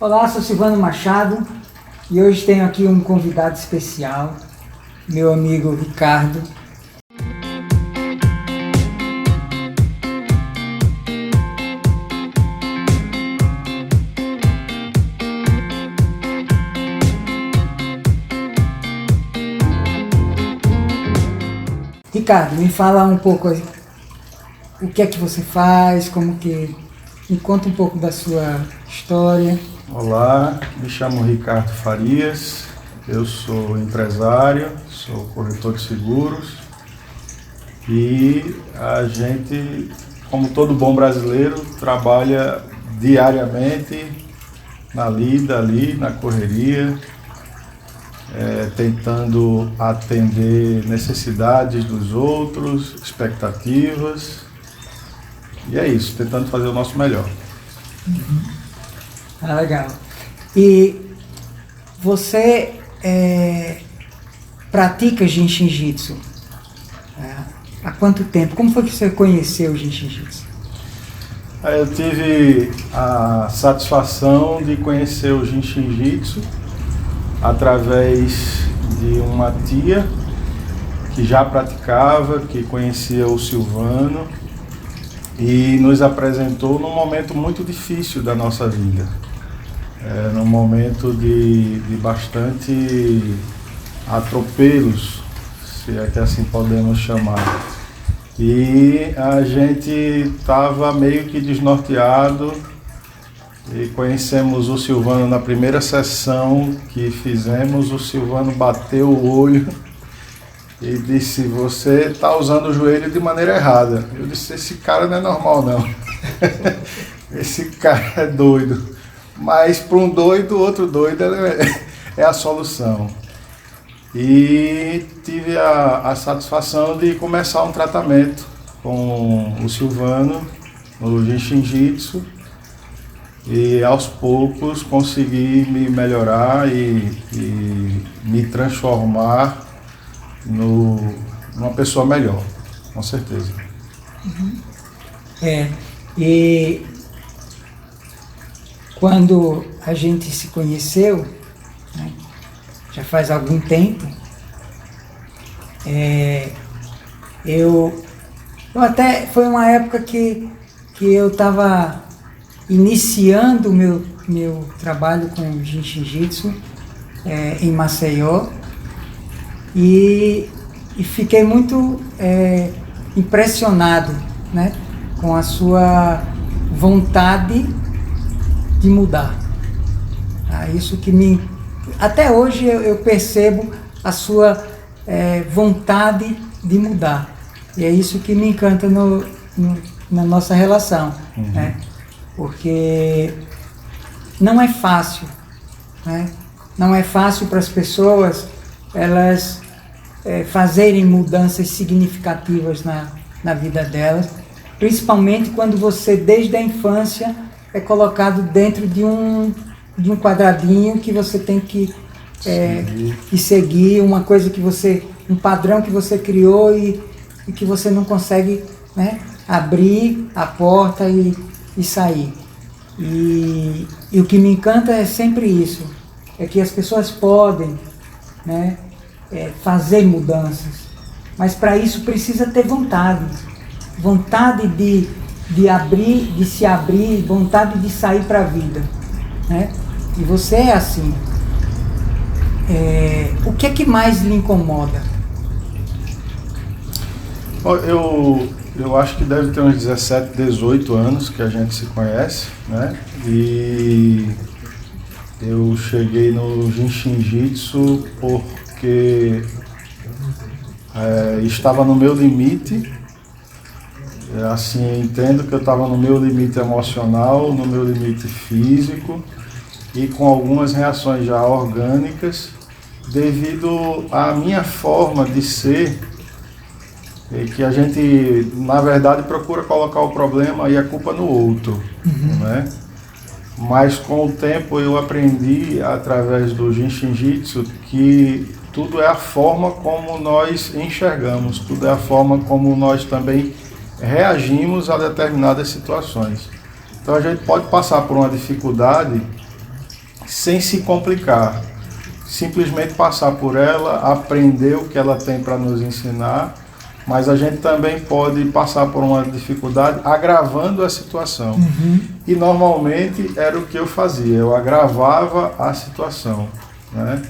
Olá, sou Silvano Machado e hoje tenho aqui um convidado especial, meu amigo Ricardo. Ricardo, me fala um pouco aí, o que é que você faz, me conta um pouco da sua história. Olá, me chamo Ricardo Farias, eu sou empresário, sou corretor de seguros e a gente, como todo bom brasileiro, trabalha diariamente na lida ali, na correria, tentando atender necessidades dos outros, expectativas, e é isso, tentando fazer o nosso melhor. Ah, legal. E você pratica Jiu-Jitsu? Há quanto tempo? Como foi que você conheceu o Jiu-Jitsu? Eu tive a satisfação de conhecer o Jiu-Jitsu através de uma tia que já praticava, que conhecia o Silvano e nos apresentou num momento muito difícil da nossa vida. Num momento de bastante atropelos, se é que assim podemos chamar. E a gente estava meio que desnorteado e conhecemos o Silvano na primeira sessão que fizemos. O Silvano bateu o olho e disse: "Você está usando o joelho de maneira errada". Eu disse: "Esse cara não é normal não, esse cara é doido". Mas para um doido, outro doido é a solução. E tive a satisfação de começar um tratamento com o Silvano no Jiu-Jitsu e aos poucos consegui me melhorar e me transformar numa pessoa melhor, com certeza. E quando a gente se conheceu, né, já faz algum tempo, foi uma época que eu estava iniciando o meu trabalho com Jiu-Jitsu em Maceió e fiquei muito impressionado, né, com a sua vontade de mudar. Isso que até hoje eu percebo a sua vontade de mudar. E é isso que me encanta na nossa relação, né? Porque não é fácil, né? Não é fácil para as pessoas elas fazerem mudanças significativas na vida delas, principalmente quando você, desde a infância, é colocado dentro de um quadradinho que você tem que seguir, um padrão que você criou e que você não consegue, né, abrir a porta e sair. E o que me encanta é sempre isso, é que as pessoas podem, né, fazer mudanças, mas para isso precisa ter vontade de se abrir, vontade de sair para a vida, né? E você é assim. O que é que mais lhe incomoda? Eu acho que deve ter uns 17, 18 anos que a gente se conhece, né? E eu cheguei no Jiu-Jitsu porque estava no meu limite. Assim, entendo que eu estava no meu limite emocional, no meu limite físico e com algumas reações já orgânicas devido à minha forma de ser, que a gente, na verdade, procura colocar o problema e a culpa no outro, né? Mas com o tempo eu aprendi, através do Jiu-Jitsu, que tudo é a forma como nós enxergamos, tudo é a forma como nós também reagimos a determinadas situações. Então a gente pode passar por uma dificuldade sem se complicar. Simplesmente passar por ela, aprender o que ela tem para nos ensinar, mas a gente também pode passar por uma dificuldade agravando a situação. E normalmente era o que eu fazia, eu agravava a situação, né?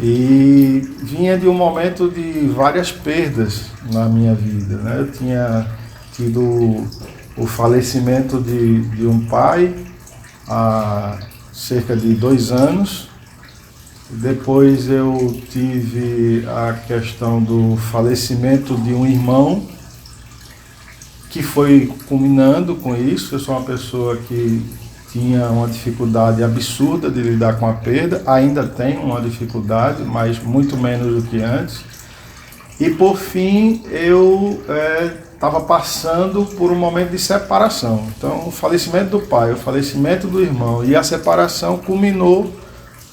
E vinha de um momento de várias perdas na minha vida, né? Eu tinha tido o falecimento de um pai há cerca de 2 anos. Depois eu tive a questão do falecimento de um irmão, que foi culminando com isso. Eu sou uma pessoa que tinha uma dificuldade absurda de lidar com a perda, ainda tenho uma dificuldade, mas muito menos do que antes. E por fim eu estava passando por um momento de separação. Então o falecimento do pai, o falecimento do irmão e a separação culminou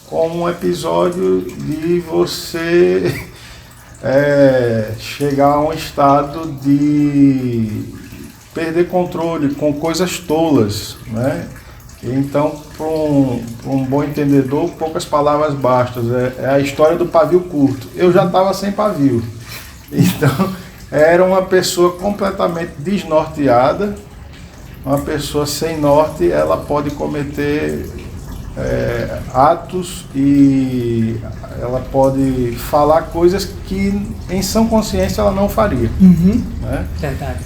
com um episódio de você chegar a um estado de perder controle com coisas tolas, né? Então, para um bom entendedor, poucas palavras bastam. É a história do pavio curto. Eu já estava sem pavio. Então, era uma pessoa completamente desnorteada. Uma pessoa sem norte, ela pode cometer atos e ela pode falar coisas que em sã consciência ela não faria. Né? Verdade.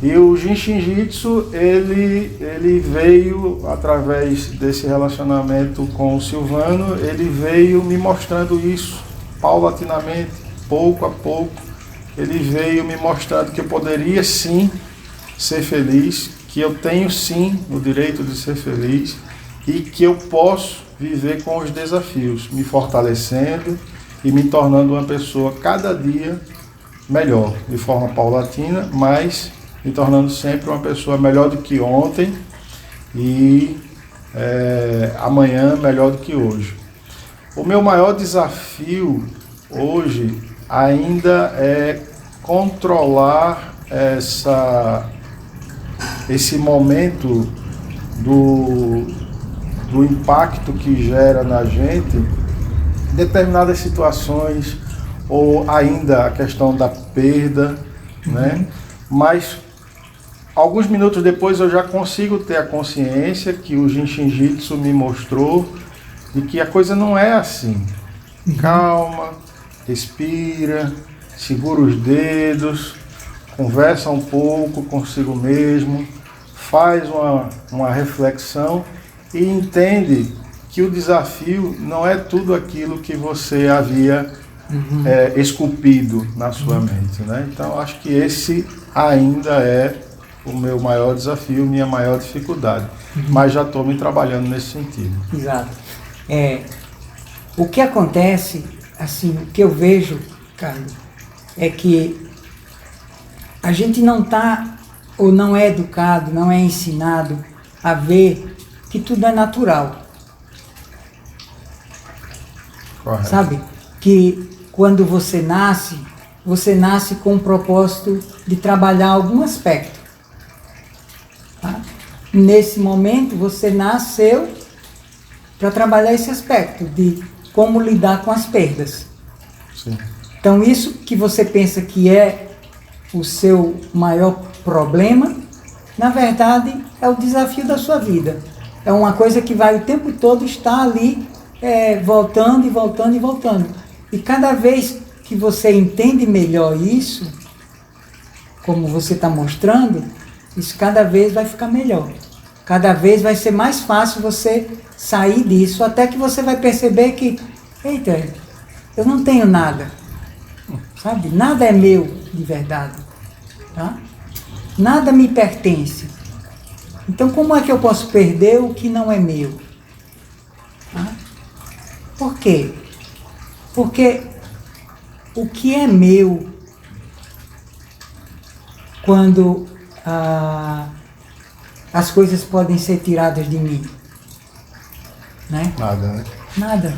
E o Jinshin-Jitsu, ele veio através desse relacionamento com o Silvano, ele veio me mostrando isso paulatinamente, pouco a pouco. Ele veio me mostrando que eu poderia sim ser feliz, que eu tenho sim o direito de ser feliz, e que eu posso viver com os desafios, me fortalecendo e me tornando uma pessoa cada dia melhor, de forma paulatina, mas me tornando sempre uma pessoa melhor do que ontem e amanhã melhor do que hoje. O meu maior desafio hoje ainda é controlar esse momento do impacto que gera na gente determinadas situações, ou ainda a questão da perda, né? Mas alguns minutos depois eu já consigo ter a consciência que o Jinshin-Jitsu me mostrou de que a coisa não é assim. Calma, respira, segura os dedos, conversa um pouco consigo mesmo, faz uma reflexão e entende que o desafio não é tudo aquilo que você havia esculpido na sua mente, né? Então acho que esse ainda é o meu maior desafio, minha maior dificuldade, mas já estou me trabalhando nesse sentido. Exato. O que acontece, assim, o que eu vejo, Carlos, é que a gente não está ou não é educado, não é ensinado a ver que tudo é natural. Correto. Sabe? Que quando você nasce com o propósito de trabalhar algum aspecto. Tá? Nesse momento, você nasceu para trabalhar esse aspecto de como lidar com as perdas. Sim. Então, isso que você pensa que é o seu maior problema, na verdade, é o desafio da sua vida. É uma coisa que vai o tempo todo estar ali, voltando e voltando e voltando. E cada vez que você entende melhor isso, como você está mostrando, isso cada vez vai ficar melhor. Cada vez vai ser mais fácil você sair disso, até que você vai perceber que, eita, eu não tenho nada. Sabe? Nada é meu de verdade. Tá? Nada me pertence. Então, como é que eu posso perder o que não é meu? Tá? Por quê? Porque o que é meu, quando as coisas podem ser tiradas de mim? Né? Nada, né? Nada.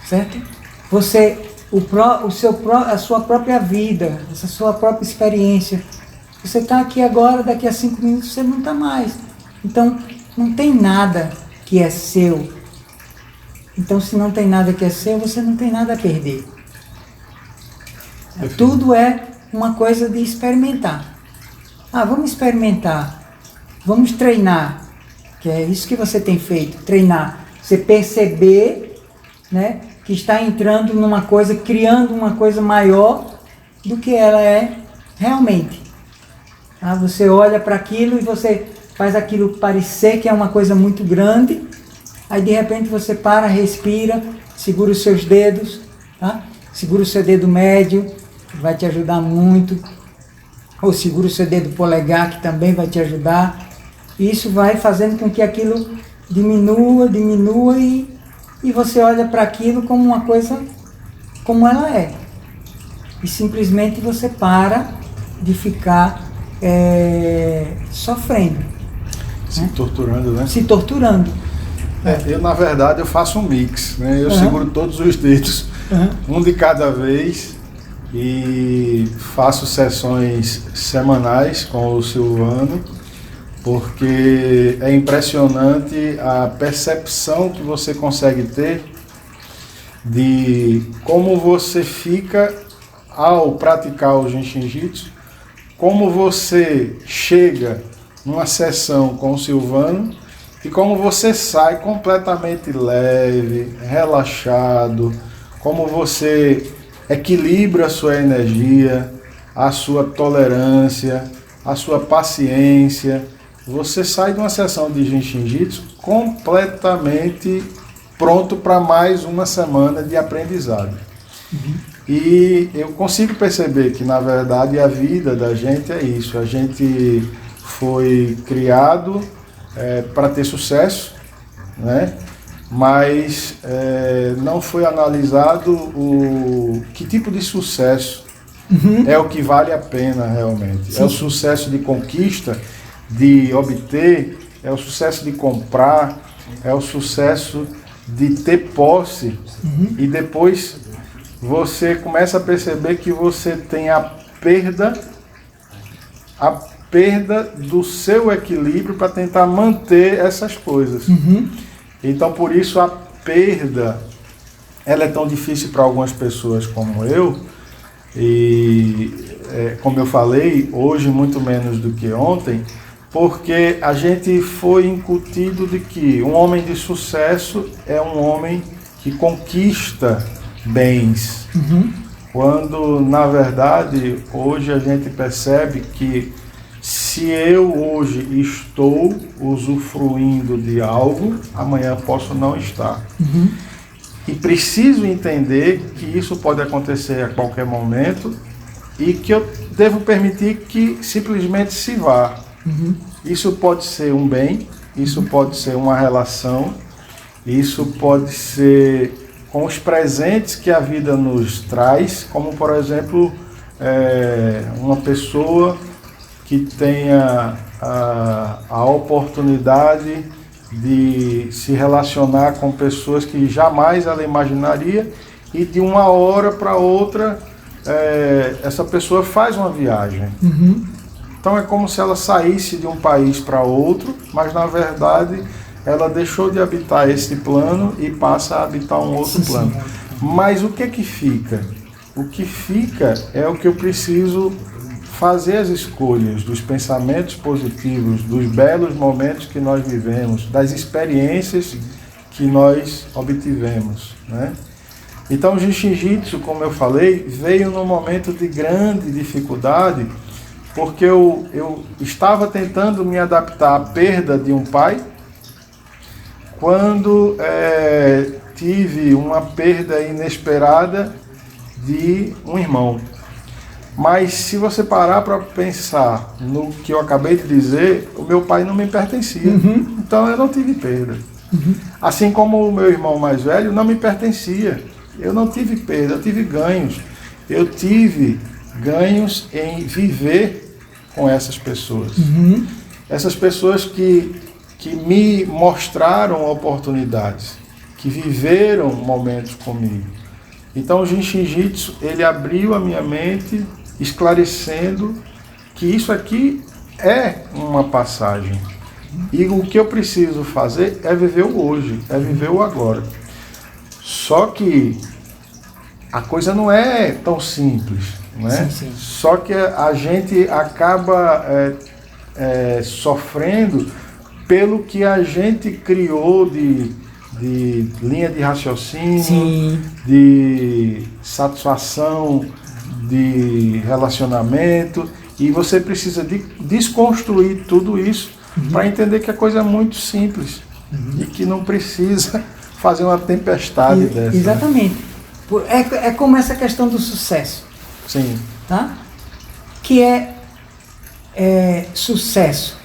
Certo? Você, a sua própria vida, essa sua própria experiência. Você está aqui agora, daqui a 5 minutos você não está mais. Então, não tem nada que é seu Então, se não tem nada que é seu, você não tem nada a perder. Perfeito. Tudo é uma coisa de experimentar. Vamos experimentar, vamos treinar, que é isso que você tem feito, treinar. Você perceber, né, que está entrando numa coisa, criando uma coisa maior do que ela é realmente. Você olha para aquilo e você faz aquilo parecer que é uma coisa muito grande, aí de repente você para, respira, segura os seus dedos, tá? Segura o seu dedo médio, que vai te ajudar muito, ou segura o seu dedo polegar, que também vai te ajudar. E isso vai fazendo com que aquilo diminua e você olha para aquilo como uma coisa como ela é. E simplesmente você para de ficar sofrendo. Se torturando, né? Se torturando. Eu, na verdade, eu faço um mix, né? Eu seguro todos os dedos, um de cada vez, e faço sessões semanais com o Silvano, porque é impressionante a percepção que você consegue ter de como você fica ao praticar o Jinshin Jitsu, como você chega numa sessão com o Silvano e como você sai completamente leve, relaxado, como você equilibra a sua energia, a sua tolerância, a sua paciência. Você sai de uma sessão de Jinshin Jitsu completamente pronto para mais uma semana de aprendizado. E eu consigo perceber que, na verdade, a vida da gente é isso. A gente foi criado para ter sucesso, né? Mas não foi analisado que tipo de sucesso é o que vale a pena realmente. Sim. É o sucesso de conquista, de obter, é o sucesso de comprar, é o sucesso de ter posse, e depois você começa a perceber que você tem a perda do seu equilíbrio para tentar manter essas coisas. Então, por isso, a perda ela é tão difícil para algumas pessoas como eu, e como eu falei, hoje muito menos do que ontem, porque a gente foi incutido de que um homem de sucesso é um homem que conquista bens, quando na verdade hoje a gente percebe que se eu hoje estou usufruindo de algo, amanhã posso não estar. E preciso entender que isso pode acontecer a qualquer momento e que eu devo permitir que simplesmente se vá. Isso pode ser um bem, isso pode ser uma relação, isso pode ser com os presentes que a vida nos traz, como por exemplo, uma pessoa que tenha a oportunidade de se relacionar com pessoas que jamais ela imaginaria, e de uma hora para outra essa pessoa faz uma viagem. Então é como se ela saísse de um país para outro, mas na verdade ela deixou de habitar esse plano e passa a habitar um outro plano. Mas o que fica? O que fica é o que eu preciso fazer as escolhas dos pensamentos positivos, dos belos momentos que nós vivemos, das experiências que nós obtivemos, né? Então o Jinshin Jitsu, como eu falei, veio num momento de grande dificuldade, porque eu estava tentando me adaptar à perda de um pai, quando tive uma perda inesperada de um irmão. Mas se você parar para pensar no que eu acabei de dizer, o meu pai não me pertencia. Então eu não tive perda. Assim como o meu irmão mais velho não me pertencia. Eu não tive perda, eu tive ganhos. Eu tive ganhos em viver com essas pessoas. Essas pessoas que me mostraram oportunidades, que viveram momentos comigo. Então o Jinshin Jitsu, ele abriu a minha mente, esclarecendo que isso aqui é uma passagem. E o que eu preciso fazer é viver o hoje, é viver o agora. Só que a coisa não é tão simples, não é? Sim, sim. Só que a gente acaba sofrendo pelo que a gente criou de linha de raciocínio, Sim. de satisfação, de relacionamento, e você precisa desconstruir tudo isso para entender que a coisa é muito simples e que não precisa fazer uma tempestade dessa. Exatamente. É como essa questão do sucesso. Sim. Tá? Que é sucesso.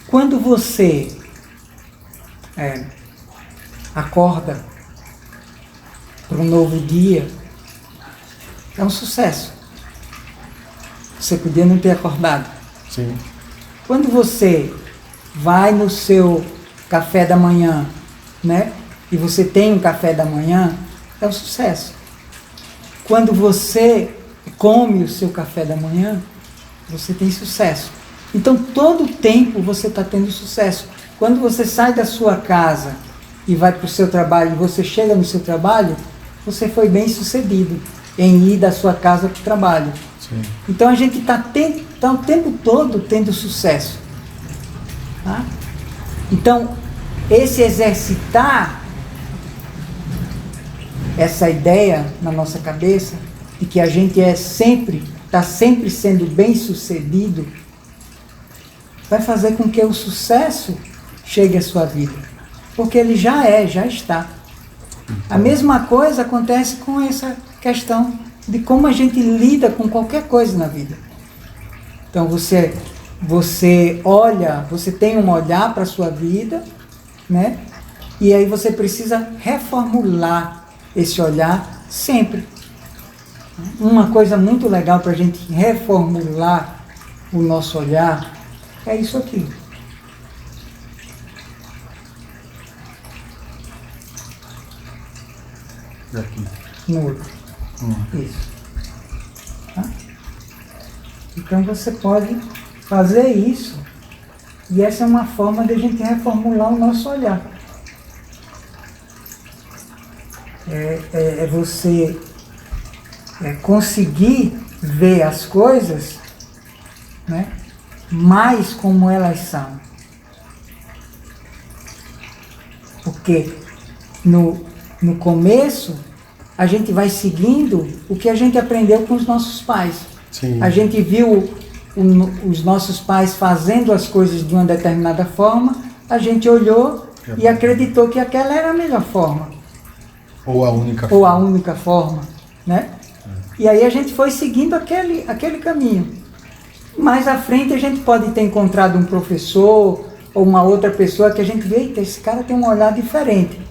Quando você acorda para um novo dia, é um sucesso. Você podia não ter acordado. Sim. Quando você vai no seu café da manhã, né? E você tem um café da manhã, é um sucesso. Quando você come o seu café da manhã, você tem sucesso. Então, todo o tempo você está tendo sucesso. Quando você sai da sua casa e vai para o seu trabalho, e você chega no seu trabalho, você foi bem sucedido em ir da sua casa para o trabalho. Sim. Então, a gente está o tempo todo tendo sucesso. Tá? Então, esse exercitar essa ideia na nossa cabeça de que a gente está sempre sendo bem sucedido, vai fazer com que o sucesso chegue à sua vida. Porque ele já está. A mesma coisa acontece com essa questão de como a gente lida com qualquer coisa na vida. Então você olha, você tem um olhar para a sua vida, né? E aí você precisa reformular esse olhar sempre. Uma coisa muito legal para a gente reformular o nosso olhar é isso aqui. Daqui. No outro. Isso. Tá? Então você pode fazer isso. E essa é uma forma de a gente reformular o nosso olhar. É você conseguir ver as coisas, né, mais como elas são. Porque no começo a gente vai seguindo o que a gente aprendeu com os nossos pais. Sim. A gente viu os nossos pais fazendo as coisas de uma determinada forma, a gente olhou e acreditou que aquela era a melhor forma. Ou a única forma. Ou a única forma, né? E aí a gente foi seguindo aquele caminho. Mais à frente a gente pode ter encontrado um professor ou uma outra pessoa que a gente vê, eita, esse cara tem um olhar diferente.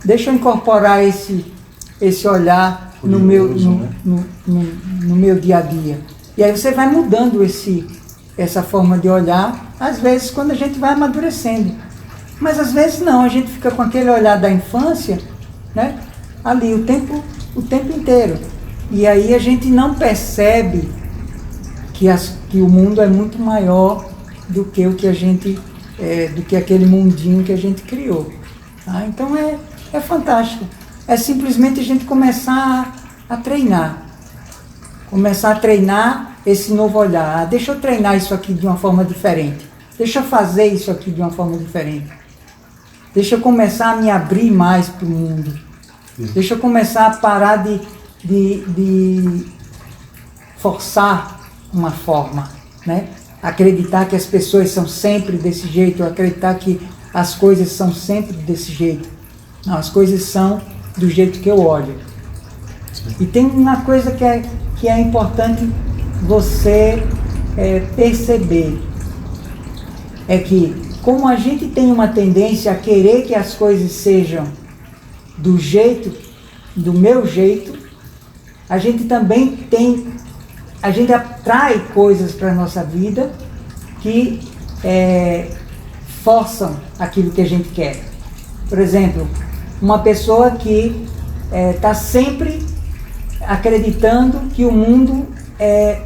Deixa eu incorporar esse olhar no meu dia a dia. E aí você vai mudando essa forma de olhar, às vezes quando a gente vai amadurecendo. Mas às vezes não, a gente fica com aquele olhar da infância, né, ali o tempo inteiro. E aí a gente não percebe que o mundo é muito maior do que o que a gente, do que aquele mundinho que a gente criou. Tá? Então é fantástico. É simplesmente a gente começar a treinar. Começar a treinar esse novo olhar. Ah, deixa eu treinar isso aqui de uma forma diferente. Deixa eu fazer isso aqui de uma forma diferente. Deixa eu começar a me abrir mais para o mundo. Deixa eu começar a parar de forçar uma forma, né? Acreditar que as pessoas são sempre desse jeito, acreditar que as coisas são sempre desse jeito. Não, as coisas são do jeito que eu olho. Sim. E tem uma coisa que é importante você perceber, é que como a gente tem uma tendência a querer que as coisas sejam do meu jeito, a gente também a gente atrai coisas para a nossa vida que forçam aquilo que a gente quer. Por exemplo, uma pessoa que está sempre acreditando que o mundo é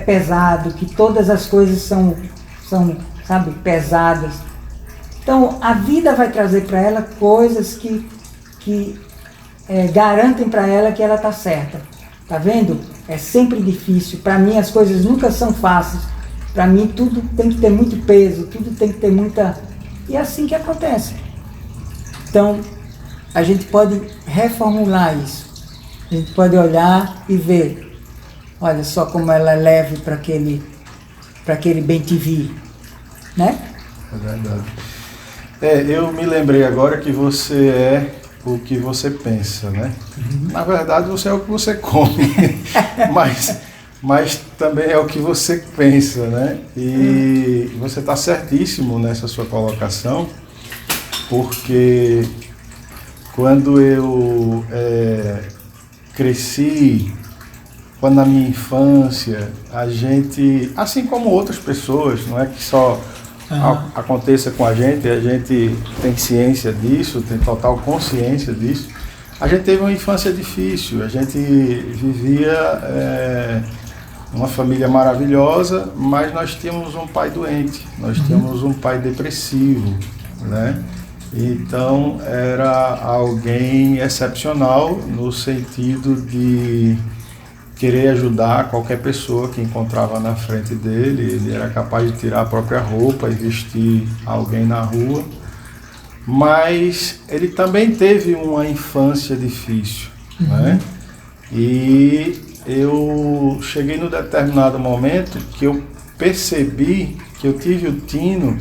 pesado, que todas as coisas são, sabe, pesadas. Então, a vida vai trazer para ela coisas que garantem para ela que ela está certa. Tá vendo? É sempre difícil. Para mim, as coisas nunca são fáceis. Para mim, tudo tem que ter muito peso, tudo tem que ter muita... E é assim que acontece. Então, a gente pode reformular isso. A gente pode olhar e ver. Olha só como ela é leve para aquele bem-te-vi, né? É verdade. Eu me lembrei agora que você é o que você pensa, né? Uhum. Na verdade, você é o que você come, mas também é o que você pensa, né? E você está certíssimo nessa sua colocação, porque quando eu cresci, quando na minha infância, a gente, assim como outras pessoas, não é que só aconteça com a gente tem ciência disso, tem total consciência disso. A gente teve uma infância difícil, a gente vivia uma família maravilhosa, mas nós tínhamos um pai doente, nós tínhamos um pai depressivo, né? Então era alguém excepcional no sentido de querer ajudar qualquer pessoa que encontrava na frente dele. Ele era capaz de tirar a própria roupa e vestir alguém na rua, mas ele também teve uma infância difícil, né? E eu cheguei num determinado momento que eu percebi que eu tive o tino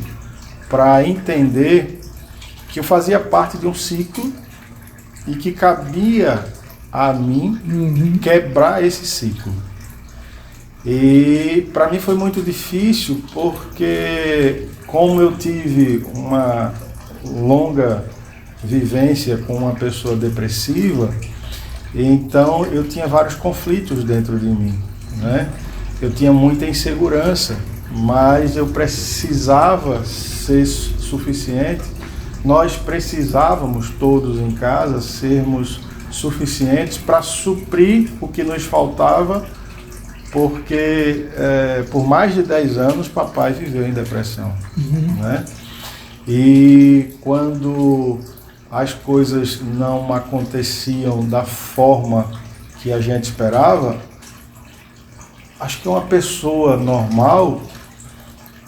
para entender que eu fazia parte de um ciclo e que cabia a mim quebrar esse ciclo. E para mim foi muito difícil, porque como eu tive uma longa vivência com uma pessoa depressiva, então eu tinha vários conflitos dentro de mim, né? Eu tinha muita insegurança, mas eu precisava ser suficiente. Nós precisávamos todos em casa sermos suficientes para suprir o que nos faltava, porque por mais de 10 anos papai viveu em depressão, né? E quando as coisas não aconteciam da forma que a gente esperava, acho que uma pessoa normal,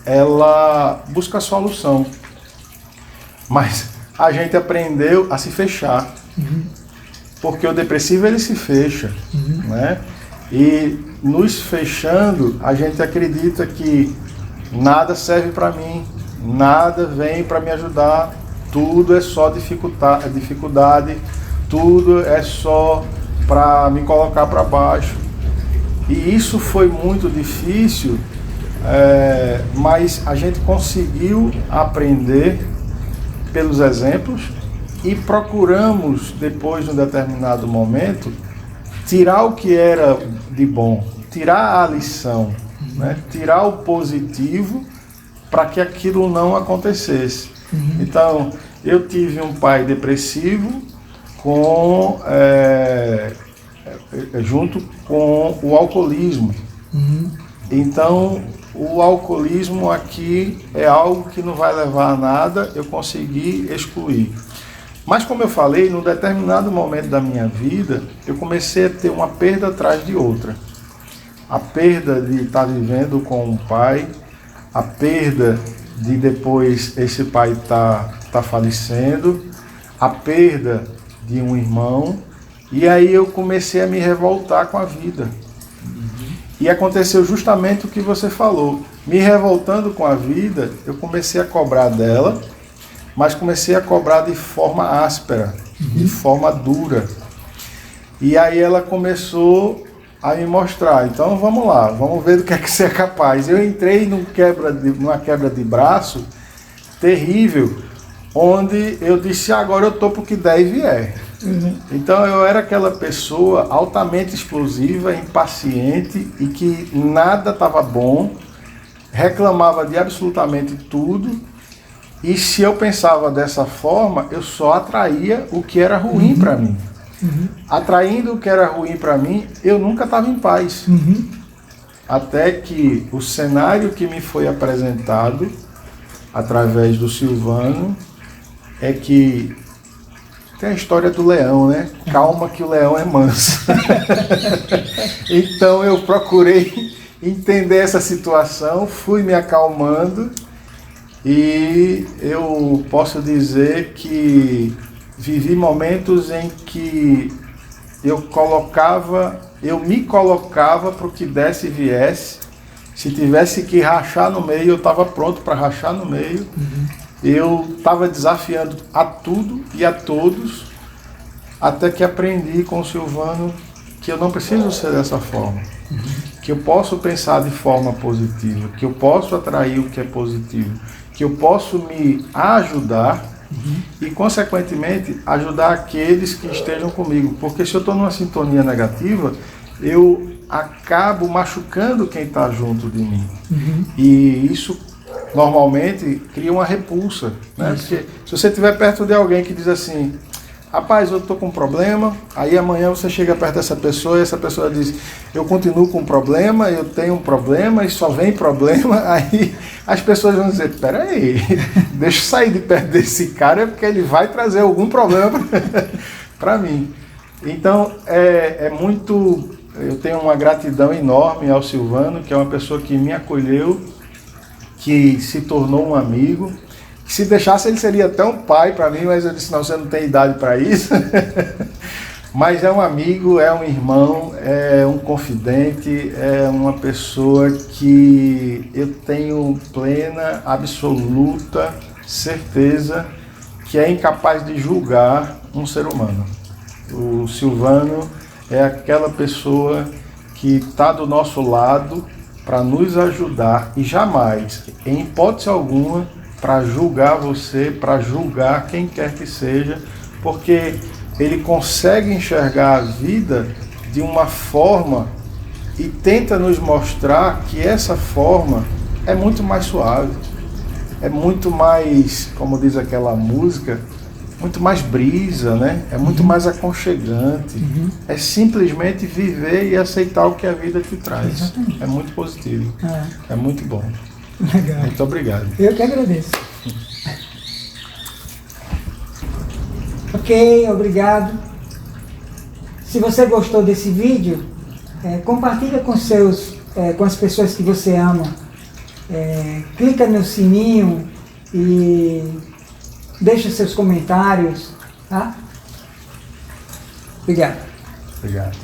ela busca a solução, mas a gente aprendeu a se fechar. Porque o depressivo ele se fecha, né? E nos fechando, a gente acredita que nada serve para mim, nada vem para me ajudar, tudo é só dificuldade, tudo é só para me colocar para baixo. E isso foi muito difícil, mas a gente conseguiu aprender pelos exemplos. E procuramos, depois de um determinado momento, tirar o que era de bom, tirar a lição, né? Tirar o positivo para que aquilo não acontecesse. Então, eu tive um pai depressivo junto com o alcoolismo. Então, o alcoolismo aqui é algo que não vai levar a nada, eu consegui excluir. Mas como eu falei, num determinado momento da minha vida, eu comecei a ter uma perda atrás de outra. A perda de estar vivendo com um pai, a perda de depois esse pai estar falecendo, a perda de um irmão, e aí eu comecei a me revoltar com a vida. E aconteceu justamente o que você falou. Me revoltando com a vida, eu comecei a cobrar dela, mas comecei a cobrar de forma áspera, de forma dura. E aí ela começou a me mostrar, então vamos lá, vamos ver do que é que você é capaz. Eu entrei numa quebra de braço terrível, onde eu disse, agora eu estou para o que der e vier. Então eu era aquela pessoa altamente explosiva, impaciente e que nada estava bom, reclamava de absolutamente tudo. E se eu pensava dessa forma, eu só atraía o que era ruim para mim. Atraindo o que era ruim para mim, eu nunca estava em paz. Até que o cenário que me foi apresentado através do Silvano, é que tem a história do leão, né? Calma que o leão é manso. Então eu procurei entender essa situação, fui me acalmando e eu posso dizer que vivi momentos em que eu me colocava para o que desse e viesse. Se tivesse que rachar no meio, eu estava pronto para rachar no meio. Eu estava desafiando a tudo e a todos, até que aprendi com o Silvano que eu não preciso ser dessa forma. Que eu posso pensar de forma positiva, que eu posso atrair o que é positivo, que eu posso me ajudar e, consequentemente, ajudar aqueles que estejam comigo. Porque se eu estou numa sintonia negativa, eu acabo machucando quem está junto de mim. E isso normalmente cria uma repulsa, né? Porque se você estiver perto de alguém que diz assim, rapaz, eu estou com um problema, aí amanhã você chega perto dessa pessoa e essa pessoa diz, eu continuo com um problema, eu tenho um problema e só vem problema, aí as pessoas vão dizer, peraí, deixa eu sair de perto desse cara porque ele vai trazer algum problema para mim. Então, eu tenho uma gratidão enorme ao Silvano, que é uma pessoa que me acolheu, que se tornou um amigo. Se deixasse, ele seria até um pai para mim, mas eu disse, não, você não tem idade para isso. Mas é um amigo, é um irmão, é um confidente, é uma pessoa que eu tenho plena, absoluta certeza que é incapaz de julgar um ser humano. O Silvano é aquela pessoa que está do nosso lado para nos ajudar e jamais, em hipótese alguma, para julgar você, para julgar quem quer que seja, porque ele consegue enxergar a vida de uma forma e tenta nos mostrar que essa forma é muito mais suave, é muito mais, como diz aquela música, muito mais brisa, né? É muito mais aconchegante. É simplesmente viver e aceitar o que a vida te traz. Exatamente. É muito positivo. É muito bom. Legal. Muito obrigado. Eu que agradeço. Ok, obrigado. Se você gostou desse vídeo, compartilha com as pessoas que você ama. Clica no sininho e deixa seus comentários, tá? Obrigado. Obrigado.